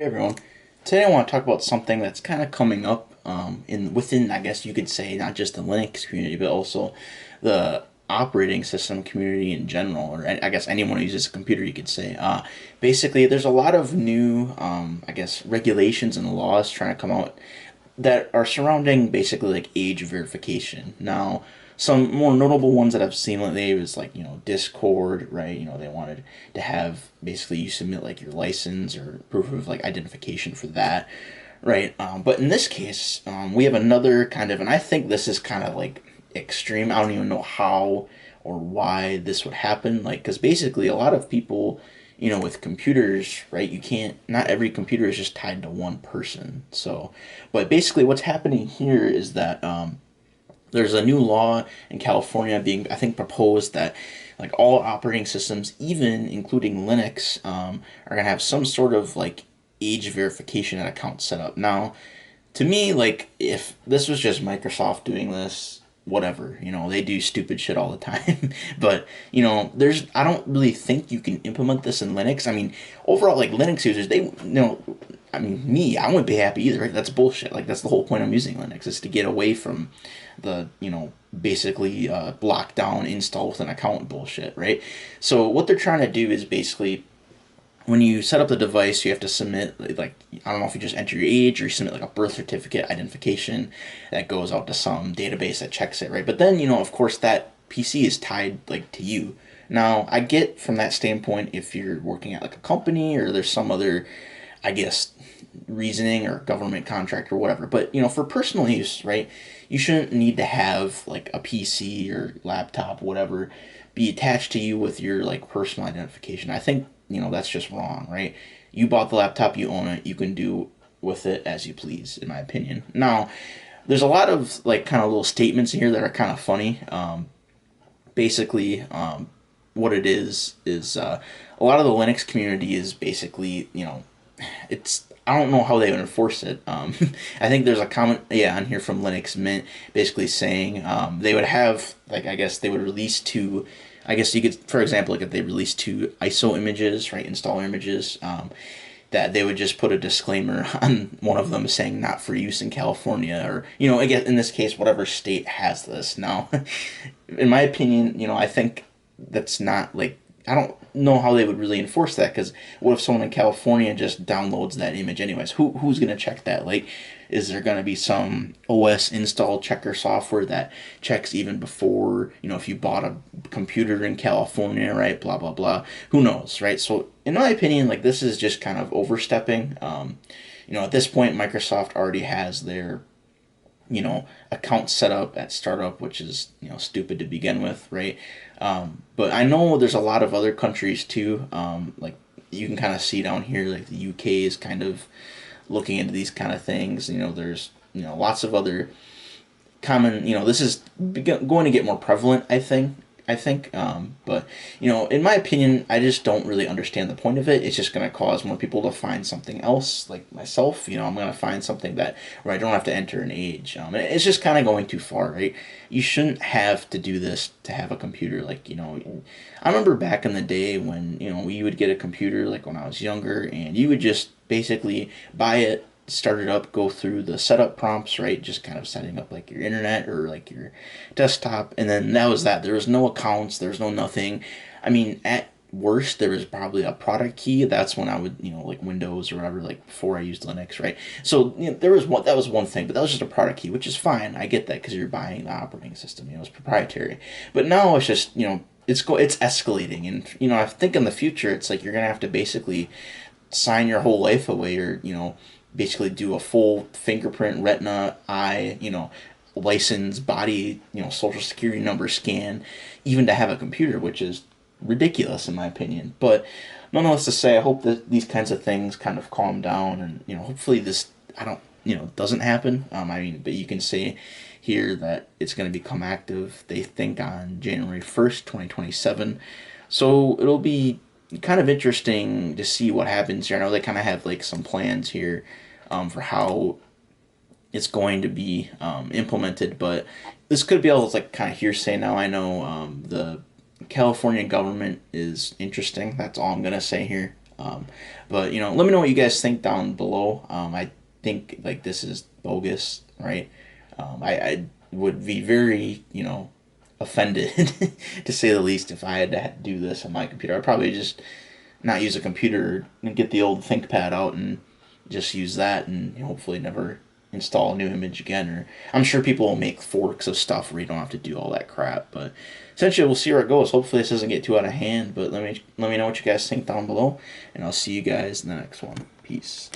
Hey everyone. Today I want to talk about something that's kind of coming up in within, I guess you could say, not just the Linux community, but also the operating system community in general, or I guess anyone who uses a computer, you could say. Basically, there's a lot of new, I guess, regulations and laws trying to come out that are surrounding basically like age verification. Now, some more notable ones that I've seen lately is like Discord, right? They wanted to have basically you submit like your license or proof of like identification for that, right? But in this case, we have another kind of, and I think this is kind of like extreme. I don't even know how or why this would happen. Like, because basically a lot of people, with computers, right? You can't. Not every computer is just tied to one person. So, but basically, what's happening here is that there's a new law in California being, I think, proposed that like all operating systems, even including Linux, are gonna have some sort of like age verification and account set up. Now, to me, like if this was just Microsoft doing this, whatever, they do stupid shit all the time. But there's I don't really think you can implement this in Linux. I mean, overall, like Linux users, I mean, I wouldn't be happy either, right? That's bullshit. Like that's the whole point of using Linux is to get away from the basically lockdown install with an account bullshit, right? So what they're trying to do is basically when you set up the device, you have to submit like I don't know if you just enter your age or you submit like a birth certificate identification that goes out to some database that checks it, right? But then of course that PC is tied like to you. Now I get from that standpoint if you're working at like a company or there's some other, I guess, reasoning or government contract or whatever. But for personal use, right? You shouldn't need to have like a PC or laptop, whatever, be attached to you with your like personal identification. I think that's just wrong, right? You bought the laptop, you own it, you can do with it as you please, in my opinion. Now, there's a lot of like kind of little statements in here that are kind of funny. Basically, what it is a lot of the Linux community is basically it's I don't know how they would enforce it. I think there's a comment, yeah, on here from Linux Mint, basically saying they would have like I guess they would release two. I guess you could, for example, like if they release two ISO images, right, installer images, that they would just put a disclaimer on one of them saying not for use in California or again in this case whatever state has this. Now, in my opinion, I think that's not like I don't know how they would really enforce that because what if someone in California just downloads that image anyways? Who's gonna check that? Like, is there gonna be some OS install checker software that checks even before if you bought a computer in California, right? Blah blah blah. Who knows, right? So in my opinion, like this is just kind of overstepping. At this point, Microsoft already has their account set up at startup, which is stupid to begin with, right? But I know there's a lot of other countries too. Like you can kind of see down here, like the UK is kind of looking into these kind of things. There's lots of other common. This is going to get more prevalent. I think, but in my opinion, I just don't really understand the point of it. It's just going to cause more people to find something else, like myself. I'm going to find something that where I don't have to enter an age. It's just kind of going too far, right? You shouldn't have to do this to have a computer. Like, I remember back in the day when you would get a computer, like when I was younger, and you would just basically buy it, start it up, go through the setup prompts, right? Just kind of setting up like your internet or like your desktop, and then that was that. There was no accounts, there was no nothing. I mean, at worst, there was probably a product key. That's when I would, like Windows or whatever, like before I used Linux, right? So there was one that was one thing, but that was just a product key, which is fine. I get that because you're buying the operating system, it's proprietary. But now it's just it's escalating, and I think in the future it's like you're gonna have to basically sign your whole life away or basically do a full fingerprint, retina, eye, license, body, social security number scan, even to have a computer, which is ridiculous in my opinion. But nonetheless, to say, I hope that these kinds of things kind of calm down, and hopefully this I don't doesn't happen. I mean, but you can say here that it's going to become active. They think on January 1st, 2027. So it'll be kind of interesting to see what happens here. I know they kind of have like some plans here for how it's going to be implemented, but this could be all like kind of hearsay. Now I know the California government is interesting. That's all I'm gonna say here. But let me know what you guys think down below. I think like this is bogus, right? I would be very offended to say the least if I had to do this on my computer. I'd probably just not use a computer and get the old ThinkPad out and just use that and hopefully never install a new image again. Or I'm sure people will make forks of stuff where you don't have to do all that crap. But essentially, we'll see where it goes. Hopefully, this doesn't get too out of hand. But let me know what you guys think down below, and I'll see you guys in the next one. Peace.